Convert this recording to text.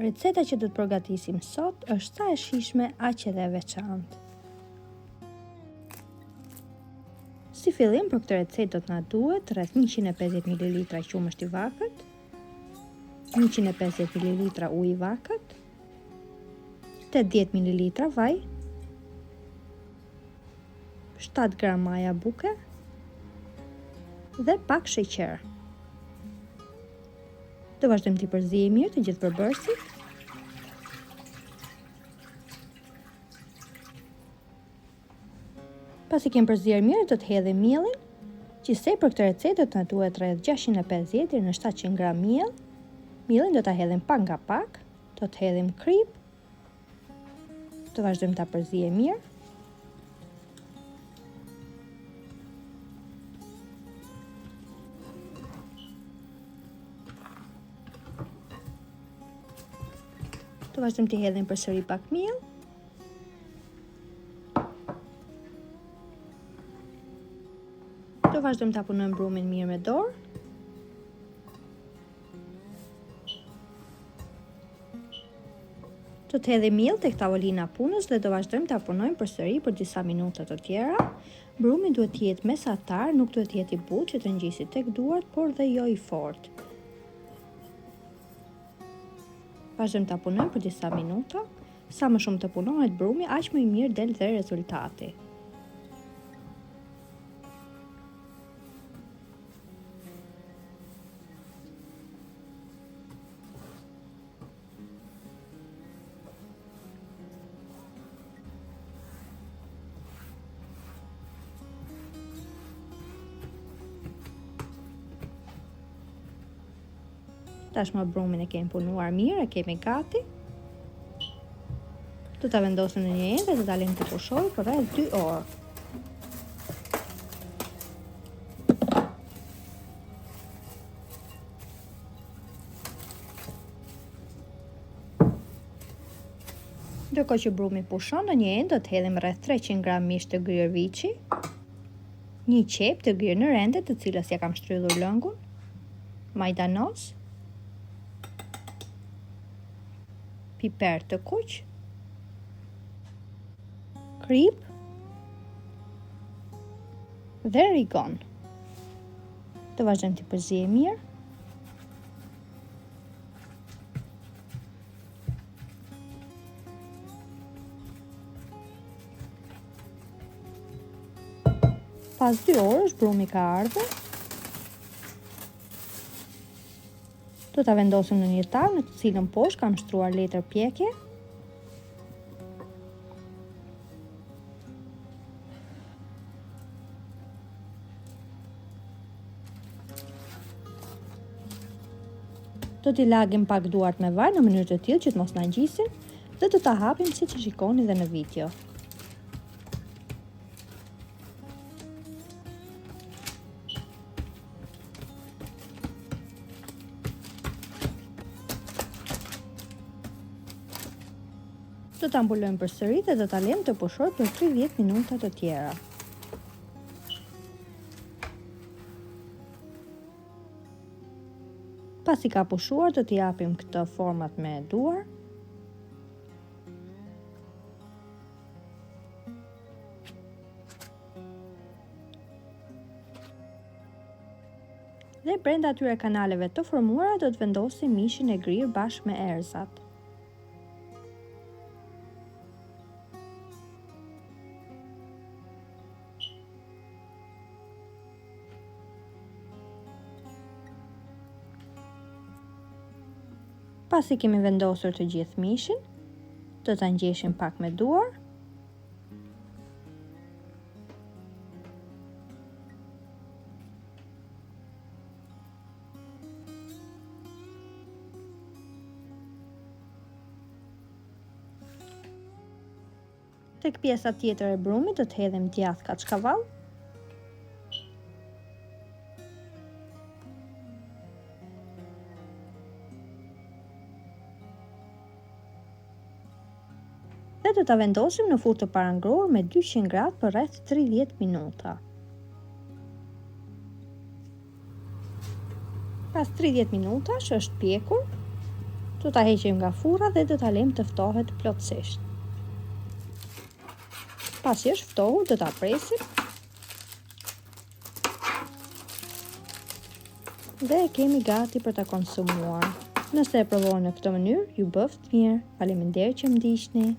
Receta që do të përgatisim sot është sa e shijshme aq edhe e veçantë. Si fillim për këtë recetë do të na duhet rreth 150 ml qumësht i vakët, 150 ml ujë i vakët, 80 ml vaj, 7 gram maja buke dhe pak sheqer. Do vazhdojmë t'i përzijmë mirë të gjithë përbërësit. Pasi kem përzier mirë, do të hedhim mielin. Gjithsej për këtë recetë do të na duhet rreth 650 deri në 700 gram miell. Mielin do ta hedhim pak nga pak, do të hedhim krip. Do vazhdojmë ta përzijmë mirë. Do vazhdojmë të hedhim përsëri pak miell. Do vazhdojmë ta punojmë brumin mirë me dorë. Do të hedhim miell tek tavolina e punës dhe do vazhdojmë ta punojmë përsëri për disa minuta të tjera. Brumi duhet të jetë mesatar, nuk duhet të jetë i butë që të ngjisë tek duart, por dhe jo i fortë. Vazhdojmë ta punojmë për disa minuta. Sa më shumë të punohet brumi, aq më i mirë del dhe rezultati. Tashmë brumin e kemi punuar mirë, e kemi gati. Do ta vendosim në një enë dhe do ta lëmë të pushojë për rreth 2 orë. Ndërkohë që brumi pushon, në një enë do të hedhim rreth 300 gram mish të gryer viçi, një qep të gryer në rende, të cilës ja kam shtrydhur lëngun, majdanoz, piper të kuq, krip dhe rigon. Do vazhdojmë të përzijmë mirë. Pas 2 orësh brumi ka ardhur. Do ta vendosim në një tavë në të cilën poshtë kam shtruar letër pjekje. Do t'i lagim pak duart me vaj në mënyrë të tillë që të mos na ngjisin dhe do ta hapim siç e shikoni dhe në video. Do ta mbulojmë përsëri dhe do ta lëmë të pushojë për 30 minuta të tjera. Pasi ka pushuar, do t'i japim këtë format me duar. Dhe brenda atyre kanaleve të formuara do të vendosim mishin e grirë bashkë me erëzat. Pasi kemi vendosur të gjithë mishin, do ta ngjeshim pak me duar. Tek pjesa tjetër e brumit do të hedhim djath kaçkavall. Dhe do ta vendosim në furrë të parangruar me 200 gradë për rreth 30 minuta. Pas 30 minutash është pjekur. Do ta heqim nga furra dhe do ta lejmë të ftohet plotësisht. Pasi është ftohur, do ta presim. Dhe e kemi gati për ta konsumuar. Nëse e provoni në këtë mënyrë, ju bëft mirë. Faleminderit që më ndiqni.